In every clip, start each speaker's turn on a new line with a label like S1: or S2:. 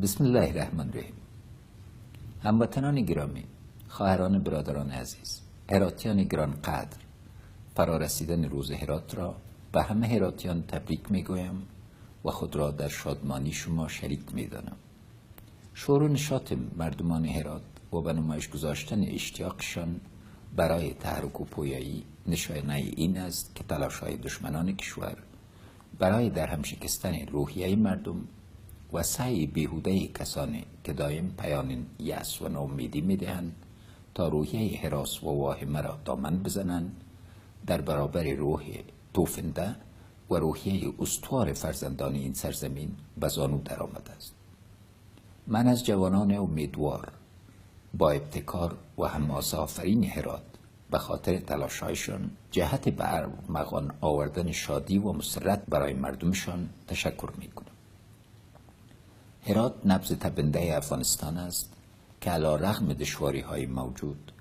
S1: بسم الله الرحمن الرحیم. هموطنان گرامی، خواهران برادران عزیز، هراتیان گران قدر، فرارسیدن روز هرات را به همه هراتیان تبریک میگویم و خود را در شادمانی شما شریک میدانم. شور و نشاط مردمان هرات و به نمایش گذاشتن اشتیاقشان برای تحرک و پویایی نشانه این است که تلاش‌های دشمنان کشور برای در هم شکستن روحیه مردم و سعی بیهوده کسانی که دائم پیام یأس و ناامیدی میدهند تا روحیه هراس و واهمه را دامن بزنند در برابر روح توفنده و روحیه استوار فرزندان این سرزمین به زانو درآمده است. من از جوانان امیدوار با ابتکار و حماسه آفرین هرات به خاطر تلاش‌هایشان جهت به ارمغان آوردن شادی و مسرت برای مردمشان تشکر میکنم. هرات نبض تپنده افغانستان است که علی رغم دشواری‌های موجود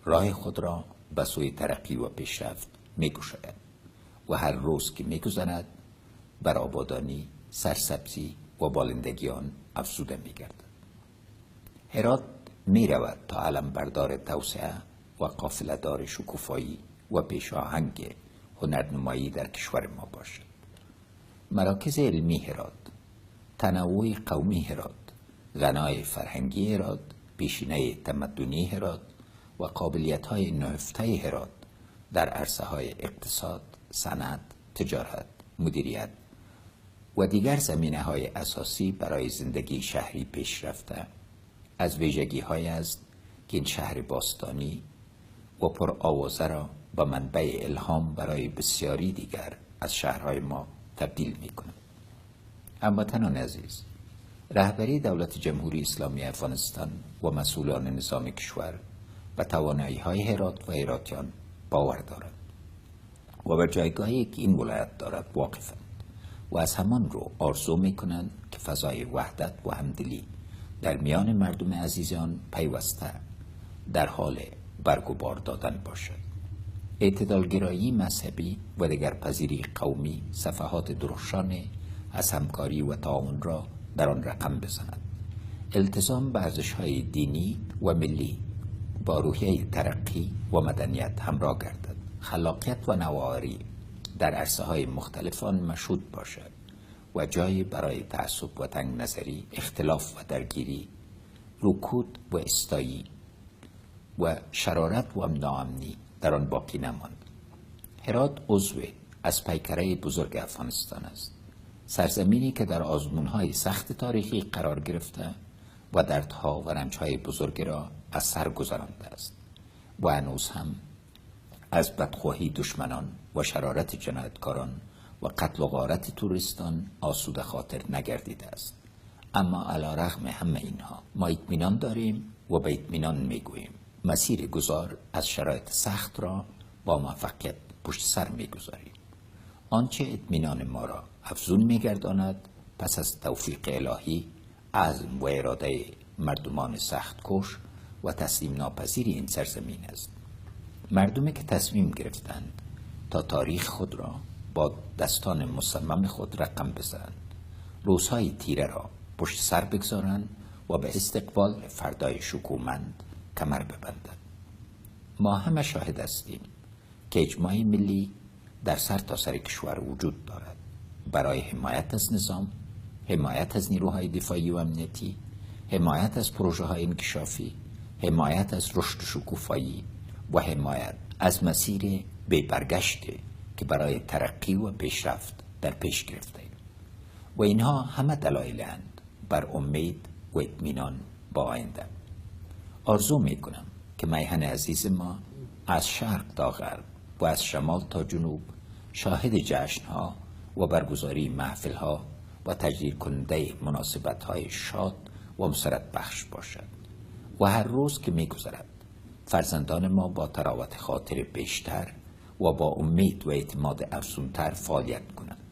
S1: راه خود را به سوی ترقی و پیشرفت می‌گشاید و هر روز که می‌گذرد بر آبادانی، سرسبزی و بالندگی آن افزوده می‌گردد. هرات می‌رود تا علمبردار توسعه و قافله‌دار شکوفایی و پیشاهنگ هنرنمایی در کشور ما باشد. مراکز علمی هرات، تنوع قومی هرات، غنای فرهنگی هرات، پیشینه تمدنی هرات و قابلیت‌های نهفته هرات در عرصه‌های اقتصاد، صنعت، تجارت، مدیریت و دیگر زمینه‌های اساسی برای زندگی شهری پیشرفته از ویژگی‌هایی است که این شهر باستانی و پر آوازه را به منبع الهام برای بسیاری دیگر از شهرهای ما تبدیل می‌کند. هموطنان عزیز، رهبری دولت جمهوری اسلامی افغانستان و مسئولان نظام کشور به توانایی‌های هرات و هراتیان باور دارند و بر جایگاهی که این ولایت دارد واقفند و از همان رو آرزو می‌کنند که فضای وحدت و همدلی در میان مردم عزیزان پیوسته در حال برگ و بار دادن باشد. اعتدالگرایی مذهبی و دگرپذیری قومی صفحات درخشان از همکاری و تعاون را در آن رقم بزند. التزام به ارزش‌های دینی و ملی با روحیه ترقی و مدنیت همراه گردد. خلاقیت و نوآوری در عرصه‌های مختلف آن مشهود باشد و جایی برای تعصب و تنگ نظری، اختلاف و درگیری، رکود و استایی و شرارت و ناامنی در آن باقی نماند. هرات عضو از پیکره بزرگ افغانستان است، سرزمینی که در آزمون‌های سخت تاریخی قرار گرفته و دردها و رنج‌های بزرگ را از سر گذرانده است و هنوز هم از بدخواهی دشمنان و شرارت جنایتکاران و قتل و غارت توریستان آسوده خاطر نگردیده است. اما علی رغم همه اینها ما اطمینان داریم و به اطمینان میگوییم مسیر گذار از شرایط سخت را با موفقیت پشت سر میگذاریم. آنچه اطمینان ما را افزون میگرداند پس از توفیق الهی، عزم و اراده مردمان سخت کوش و تسلیم ناپذیر این سرزمین است. مردمی که تصمیم گرفتند تا تاریخ خود را با دستان مصمم خود رقم بزنند، روزهای تیره را پشت سر بگذارند و به استقبال فردای شکوهمند کمر ببندند. ما همه شاهد هستیم که اجماع ملی در سر تا سر کشور وجود دارد برای حمایت از نظام، حمایت از نیروهای دفاعی و امنیتی، حمایت از پروژه‌های انکشافی، حمایت از رشد و شکوفایی و حمایت از مسیر بی برگشت که برای ترقی و پیشرفت در پیش گرفته ایم. و اینها همه دلایلند بر امید و اطمینان با آینده. آرزو میکنم که میهن عزیز ما از شرق تا غرب و از شمال تا جنوب شاهد جشنها و برگزاری محفلها و تجلیل کننده مناسبت‌های شاد و مسرت بخش باشد و هر روز که می‌گذرد فرزندان ما با تراوت خاطر بیشتر و با امید و اعتماد افزونتر فعالیت کنند،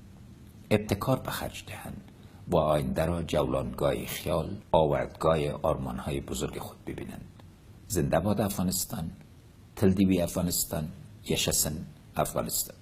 S1: ابتکار به خرج دهند و آینده را جولانگاه خیال، آوردگاه آرمان‌های بزرگ خود ببینند. زنده باد افغانستان، تل دی وی افغانستان، یشسن افغانستان.